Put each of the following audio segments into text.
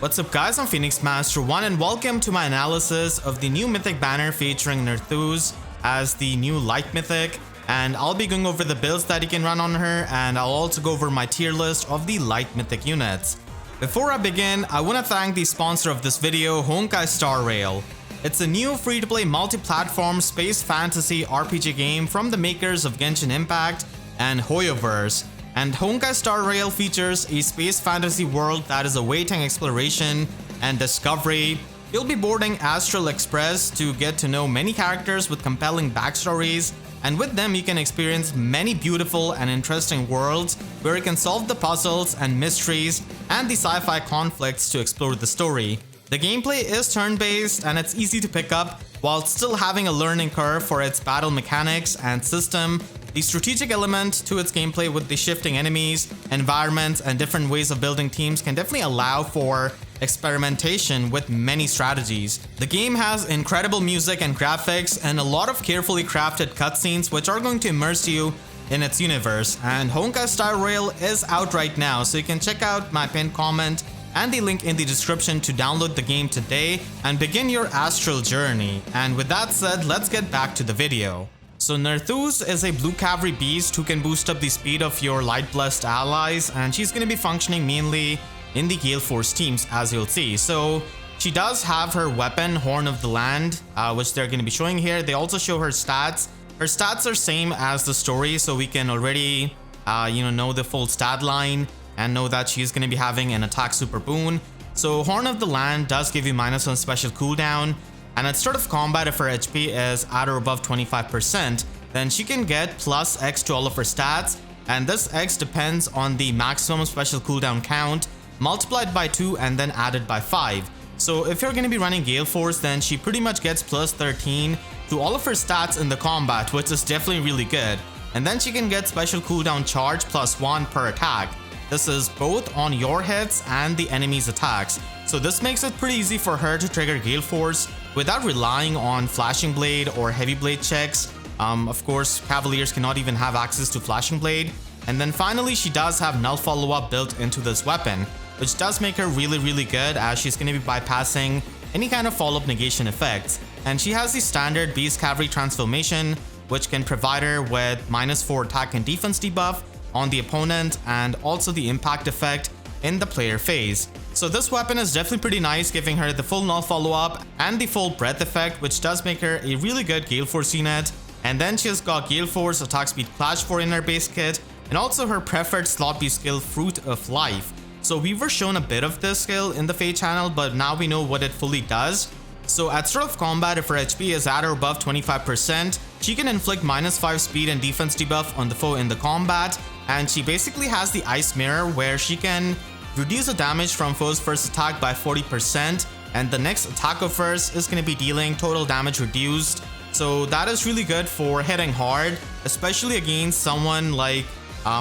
What's up guys, I'm Phoenix Master 1 and welcome to my analysis of the new Mythic Banner featuring Nerthuz as the new Light Mythic, and I'll be going over the builds that you can run on her, and I'll also go over my tier list of the Light Mythic units. Before I begin, I want to thank the sponsor of this video, Honkai Star Rail. It's a new free-to-play multi-platform space fantasy RPG game from the makers of Genshin Impact and Hoyoverse. And Honkai Star Rail features a space fantasy world that is awaiting exploration and discovery. You'll be boarding Astral Express to get to know many characters with compelling backstories, and with them you can experience many beautiful and interesting worlds where you can solve the puzzles and mysteries and the sci-fi conflicts to explore the story. The gameplay is turn-based and it's easy to pick up while still having a learning curve for its battle mechanics and system. The strategic element to its gameplay with the shifting enemies, environments, and different ways of building teams can definitely allow for experimentation with many strategies. The game has incredible music and graphics and a lot of carefully crafted cutscenes which are going to immerse you in its universe. And Honkai Star Rail is out right now, so you can check out my pinned comment and the link in the description to download the game today and begin your astral journey. And with that said, let's get back to the video. So Nerthuz is a blue cavalry beast who can boost up the speed of your light blessed allies, and she's going to be functioning mainly in the GALEFORCE teams, as you'll see. So she does have her weapon, Horn of the Land, which they're going to be showing here. They also show her stats. Her stats are same as the story, so we can already know the full stat line and know that she's going to be having an attack super boon. So Horn of the Land does give you -1 special cooldown. And at start of combat, if her HP is at or above 25%, then she can get +X to all of her stats, and this X depends on the maximum special cooldown count, multiplied by 2 and then added by 5. So if you're going to be running GALEFORCE, then she pretty much gets +13 to all of her stats in the combat, which is definitely really good. And then she can get special cooldown charge +1 per attack. This is both on your hits and the enemy's attacks. So this makes it pretty easy for her to trigger GALEFORCE without relying on Flashing Blade or Heavy Blade checks. Of course, Cavaliers cannot even have access to Flashing Blade. And then finally, she does have Null Follow-Up built into this weapon, which does make her really good, as she's going to be bypassing any kind of follow-up negation effects. And she has the standard Beast Cavalry transformation, which can provide her with -4 attack and defense debuff on the opponent, and also the impact effect in the player phase. So this weapon is definitely pretty nice, giving her the full null follow-up and the full breath effect, which does make her a really good GALEFORCE unit. And then she has got GALEFORCE Attack Speed Clash 4 in her base kit, and also her preferred slot B skill, Fruit of Life. So we were shown a bit of this skill in the FEH channel, but now we know what it fully does. So at start of combat, if her HP is at or above 25%, she can inflict -5 speed and defense debuff on the foe in the combat. And she basically has the Ice Mirror, where she can reduce the damage from foe's first attack by 40%, and the next attack of hers is going to be dealing total damage reduced. So that is really good for hitting hard, especially against someone like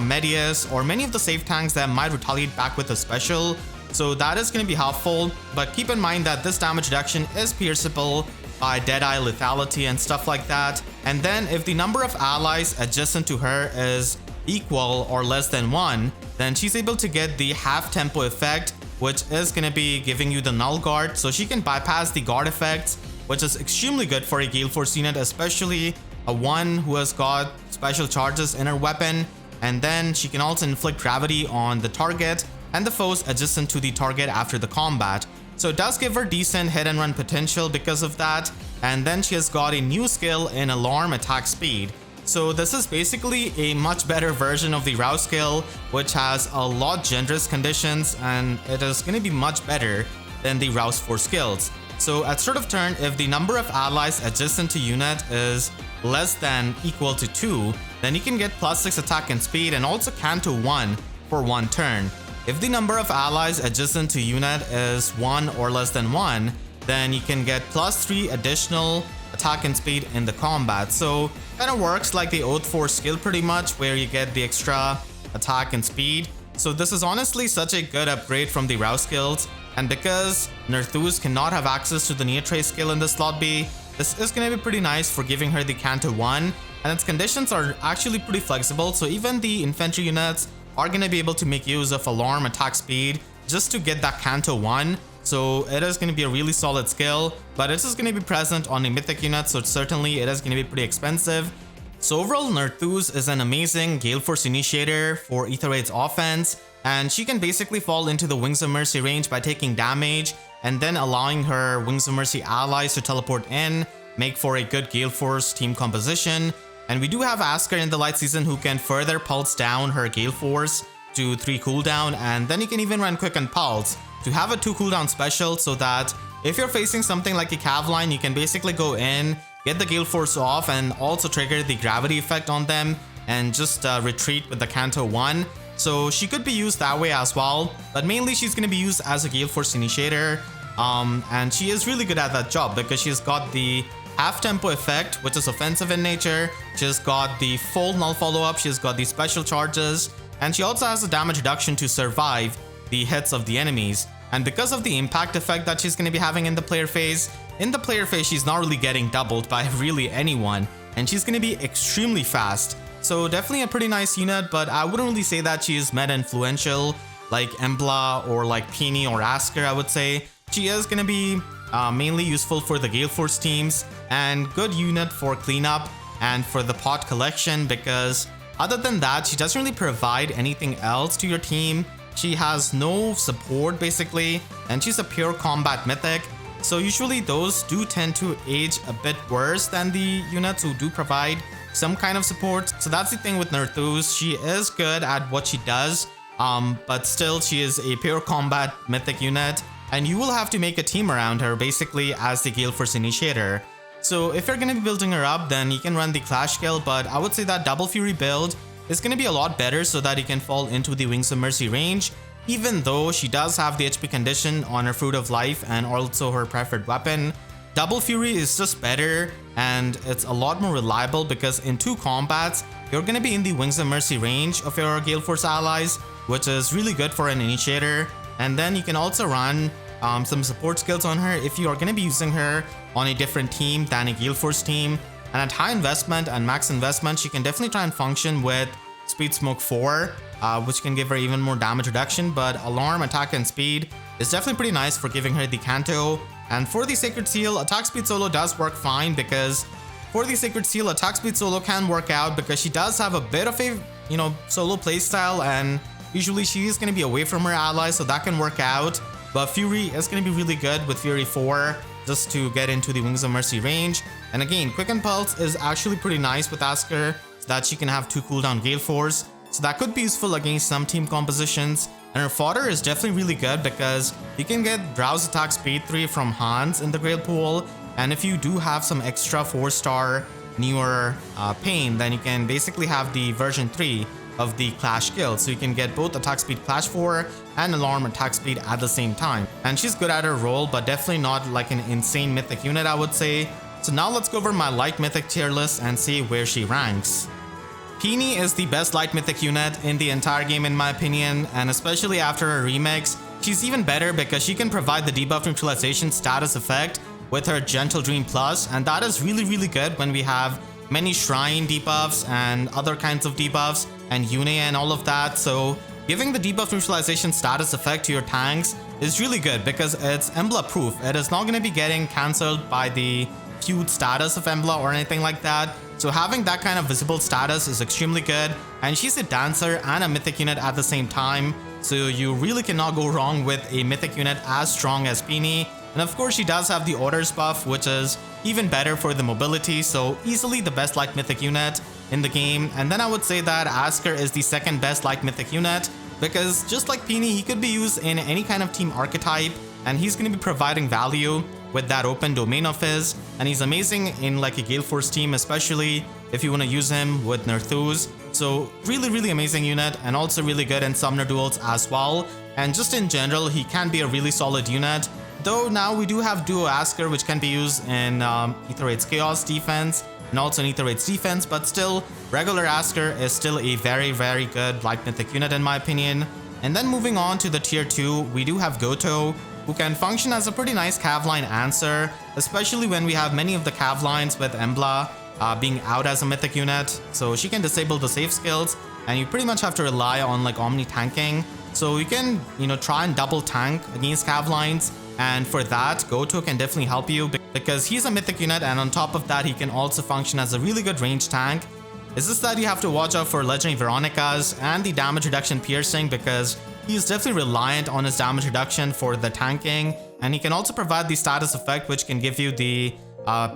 Medius or many of the safe tanks that might retaliate back with a special. So that is going to be helpful, but keep in mind that this damage reduction is pierceable by Deadeye lethality and stuff like that. And then if the number of allies adjacent to her is equal or less than 1, then she's able to get the half tempo effect, which is going to be giving you the null guard, so she can bypass the guard effects, which is extremely good for a GALEFORCE unit, especially a one who has got special charges in her weapon. And then she can also inflict gravity on the target and the foes adjacent to the target after the combat. So it does give her decent hit and run potential because of that. And then she has got a new skill in Alarm Attack Speed. So this is basically a much better version of the Rouse skill, which has a lot generous conditions, and it is going to be much better than the Rouse 4 skills. So at start of turn, if the number of allies adjacent to unit is less than equal to 2, then you can get +6 attack and speed, and also Canto 1 for 1 turn. If the number of allies adjacent to unit is 1 or less than 1, then you can get +3 additional attack and speed in the combat. So kind of works like the Oath Force skill pretty much, where you get the extra attack and speed. So this is honestly such a good upgrade from the Rouse skills, and because Nerthuz cannot have access to the Neotrace skill in the slot B, this is going to be pretty nice for giving her the Canto 1, and its conditions are actually pretty flexible, so even the infantry units are going to be able to make use of Alarm Attack Speed just to get that Canto 1, so it is going to be a really solid skill, but it is going to be present on a mythic unit, so certainly it is going to be pretty expensive. So overall, Nerthuz is an amazing GALEFORCE initiator for Aether8's offense, and she can basically fall into the Wings of Mercy range by taking damage and then allowing her Wings of Mercy allies to teleport in, make for a good GALEFORCE team composition. And we do have Asker in the light season who can further pulse down her GALEFORCE to 3 cooldown, and then you can even run Quicken Pulse to have a 2 cooldown special, so that if you're facing something like a cav line, you can basically go in, get the GALEFORCE off, and also trigger the gravity effect on them and just retreat with the Canto 1. So she could be used that way as well, but mainly she's going to be used as a GALEFORCE initiator, and she is really good at that job because she's got the half tempo effect, which is offensive in nature. She's got the full null follow-up, she's got the special charges, and she also has a damage reduction to survive the hits of the enemies. And because of the impact effect that she's going to be having in the player phase, she's not really getting doubled by really anyone, and she's going to be extremely fast. So definitely a pretty nice unit, but I wouldn't really say that she is meta influential like Embla or like Peony or Asker. I would say she is going to be mainly useful for the GALEFORCE teams and good unit for cleanup and for the pot collection, because other than that, she doesn't really provide anything else to your team. She has no support basically, and she's a pure combat mythic. So usually those do tend to age a bit worse than the units who do provide some kind of support. So that's the thing with Nerthuz. She is good at what she does, but still she is a pure combat mythic unit, and you will have to make a team around her basically as the GALEFORCE initiator. So if you're going to be building her up, then you can run the Clash skill, but I would say that Double Fury build is going to be a lot better so that you can fall into the Wings of Mercy range, even though she does have the HP condition on her Fruit of Life and also her preferred weapon. Double Fury is just better, and it's a lot more reliable because in 2 combats, you're going to be in the Wings of Mercy range of your GALEFORCE allies, which is really good for an initiator. And then you can also run some support skills on her if you are going to be using her on a different team than a GALEFORCE team. And at high investment and max investment, she can definitely try and function with Speed Smoke 4, which can give her even more damage reduction, but Alarm, Attack, and Speed is definitely pretty nice for giving her the Canto. And for the Sacred Seal, Attack Speed Solo does work fine, because for the Sacred Seal, Attack Speed Solo can work out because she does have a bit of a, solo playstyle, and usually she is going to be away from her allies, so that can work out. But Fury is going to be really good with Fury 4 just to get into the Wings of Mercy range. And again, Quicken Pulse is actually pretty nice with Asker, so that she can have 2 cooldown GALEFORCE. So that could be useful against some team compositions. And her fodder is definitely really good because you can get Drow's Attack Speed 3 from Hans in the Grail Pool. And if you do have some extra 4-star newer Pain, then you can basically have the version 3 of the Clash skill. So you can get both Attack Speed Clash 4 and Alarm Attack Speed at the same time. And she's good at her role, but definitely not like an insane mythic unit, I would say. So now let's go over my Light Mythic tier list and see where she ranks. Peony is the best Light Mythic unit in the entire game in my opinion, and especially after her remix, she's even better because she can provide the debuff neutralization status effect with her Gentle Dream Plus, and that is really good when we have many Shrine debuffs and other kinds of debuffs and Yune and all of that. So giving the debuff neutralization status effect to your tanks is really good because it's Embla proof. It is not going to be getting cancelled by the feud status of Embla or anything like that. So having that kind of visible status is extremely good, and she's a dancer and a mythic unit at the same time, so you really cannot go wrong with a mythic unit as strong as Peony. And of course she does have the orders buff, which is even better for the mobility, so easily the best Light Mythic unit in the game. And then I would say that Asker is the second best Light Mythic unit, because just like Peony, he could be used in any kind of team archetype, and he's going to be providing value with that open domain of his, and he's amazing in like a GALEFORCE team, especially if you want to use him with Nerthuz. So really amazing unit, and also really good in summoner duels as well. And just in general, he can be a really solid unit. Though now we do have Duo Asker, which can be used in Aether8's Chaos defense and also in Aether8's defense, but still, regular Asker is still a very good Light Mythic unit in my opinion. And then moving on to the tier 2, we do have Goto, who can function as a pretty nice cav line answer, especially when we have many of the cav lines with Embla being out as a mythic unit. So she can disable the safe skills, and you pretty much have to rely on like omni tanking. So you can, try and double tank against cav lines And for that, Goto can definitely help you because he's a mythic unit, and on top of that, he can also function as a really good range tank. It's just that you have to watch out for legendary Veronicas and the damage reduction piercing because he's definitely reliant on his damage reduction for the tanking, and he can also provide the status effect which can give you the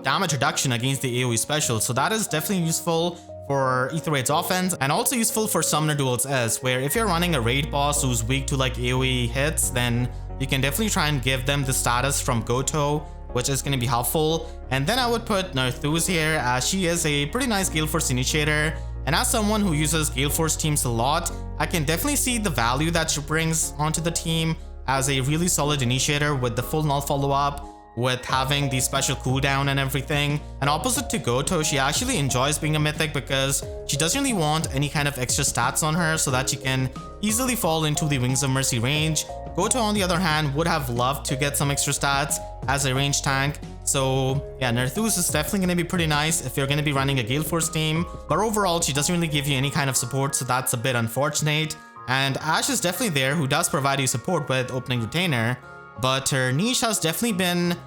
damage reduction against the AoE special. So that is definitely useful for Aether Raid's offense, and also useful for Summoner Duels S, where if you're running a raid boss who's weak to like AoE hits, then you can definitely try and give them the status from Goto, which is going to be helpful. And then I would put Nerthuz here, as she is a pretty nice GALEFORCE initiator, and as someone who uses GALEFORCE teams a lot, I can definitely see the value that she brings onto the team as a really solid initiator with the full null follow-up, with having the special cooldown and everything. And opposite to Goto, she actually enjoys being a mythic because she doesn't really want any kind of extra stats on her so that she can easily fall into the Wings of Mercy range. Goto, on the other hand, would have loved to get some extra stats as a range tank. So yeah, Nerthuz is definitely going to be pretty nice if you're going to be running a GALEFORCE team, but overall she doesn't really give you any kind of support, so that's a bit unfortunate. And Ashe is definitely there, who does provide you support with opening retainer, but her niche has definitely been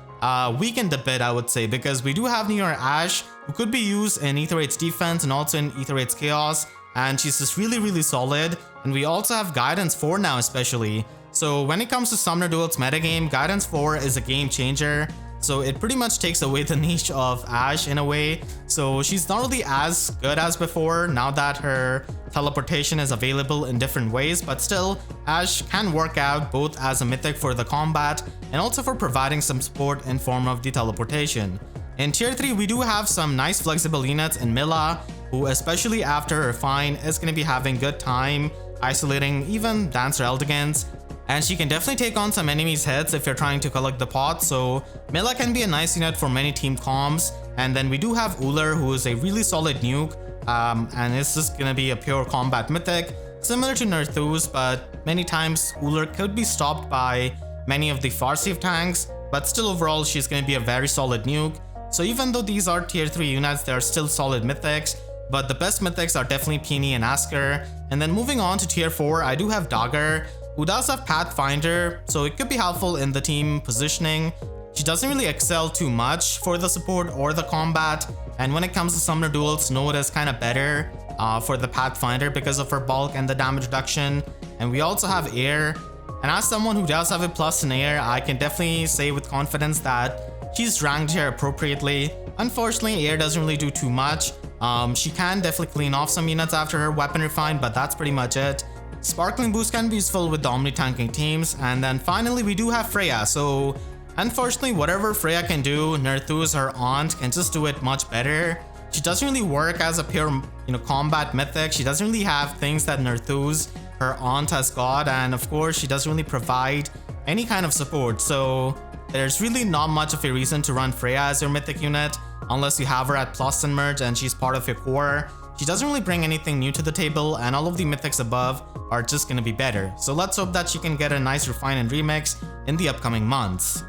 weakened a bit, I would say, because we do have near Ashe, who could be used in Aether Raid's defense and also in Aether Raid's chaos, and she's just really solid. And we also have Guidance 4 now, especially. So when it comes to Summoner Duels metagame, Guidance 4 is a game changer. So it pretty much takes away the niche of Ashe in a way. So she's not really as good as before now that her teleportation is available in different ways, but still, Ashe can work out both as a mythic for the combat and also for providing some support in form of the teleportation. In tier 3, we do have some nice flexible units in Mila, who especially after her Refine is going to be having good time isolating even Dancer Eldegans. And she can definitely take on some enemies' heads if you're trying to collect the pot, so Mila can be a nice unit for many team comms. And then we do have Uller, who is a really solid nuke, and it's just gonna be a pure combat mythic, similar to Nerthuz, but many times Uller could be stopped by many of the Farseer tanks, but still overall she's gonna be a very solid nuke. So even though these are tier 3 units, they are still solid mythics, but the best mythics are definitely Peony and Asker. And then moving on to tier 4, I do have Dagger, who does have Pathfinder, so it could be helpful in the team positioning. She doesn't really excel too much for the support or the combat, and when it comes to Summoner Duels, Node is kind of better for the Pathfinder because of her bulk and the damage reduction. And we also have Air, and as someone who does have a plus in Air, I can definitely say with confidence that she's ranked here appropriately. Unfortunately, Air doesn't really do too much. She can definitely clean off some units after her weapon refine, but that's pretty much it. Sparkling Boost can be useful with the omni-tanking teams. And then finally we do have Freya. So unfortunately, whatever Freya can do, Nerthuz, her aunt, can just do it much better. She doesn't really work as a pure, combat mythic. She doesn't really have things that Nerthuz, her aunt, has got, and of course she doesn't really provide any kind of support. So there's really not much of a reason to run Freya as your mythic unit unless you have her at plus and merge and she's part of your core. She doesn't really bring anything new to the table, and all of the mythics above are just gonna be better. So let's hope that she can get a nice refine and remix in the upcoming months.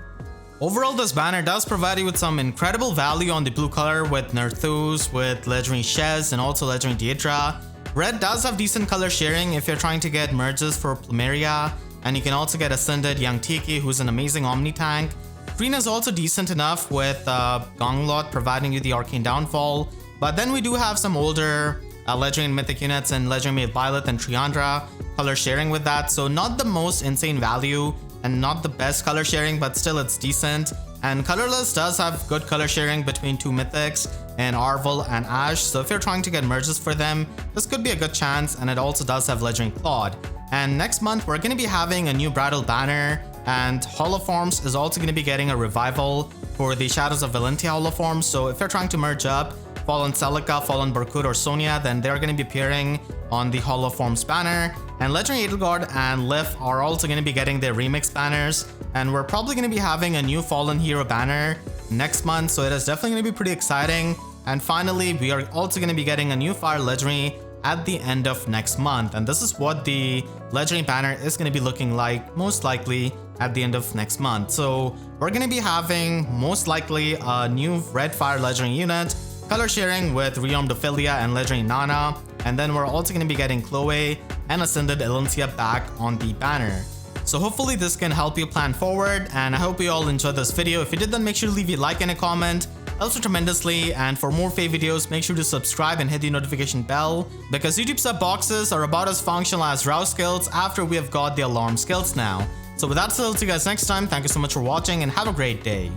Overall, this banner does provide you with some incredible value on the blue color with Nerthuz, with legendary Shez, and also legendary Deidra. Red does have decent color sharing if you're trying to get merges for Plumeria, and you can also get Ascended Young Tiki, who's an amazing Omni tank. Green is also decent enough with Gonglot providing you the Arcane Downfall. But then we do have some older legendary and mythic units in Legendary Maid Violet and Triandra color sharing with that, so not the most insane value and not the best color sharing, but still it's decent. And Colorless does have good color sharing between two mythics and Arvel and Ashe, so if you're trying to get merges for them, this could be a good chance. And it also does have Legendary Claude. And next month we're going to be having a new Bridal Banner, and Holoforms is also going to be getting a revival for the Shadows of Valentia Holoforms. So if you're trying to merge up Fallen Celica, Fallen Barkut, or Sonja, then they're going to be appearing on the Holoforms banner. And Legendary Edelgard and Lif are also going to be getting their remix banners. And we're probably going to be having a new Fallen Hero banner next month, so it is definitely going to be pretty exciting. And finally, we are also going to be getting a new Fire Legendary at the end of next month. And this is what the Legendary banner is going to be looking like, most likely at the end of next month. So we're going to be having most likely a new Red Fire Legendary unit, color sharing with Rearmed Ophelia and Legendary Nana, and then we're also going to be getting Chloe and Ascended Elencia back on the banner. So hopefully this can help you plan forward, and I hope you all enjoyed this video. If you did, then make sure to leave a like and a comment. Helps me tremendously, and for more FEH videos, make sure to subscribe and hit the notification bell, because YouTube sub boxes are about as functional as rouse skills after we have got the alarm skills now. So with that said, I'll see you guys next time. Thank you so much for watching and have a great day.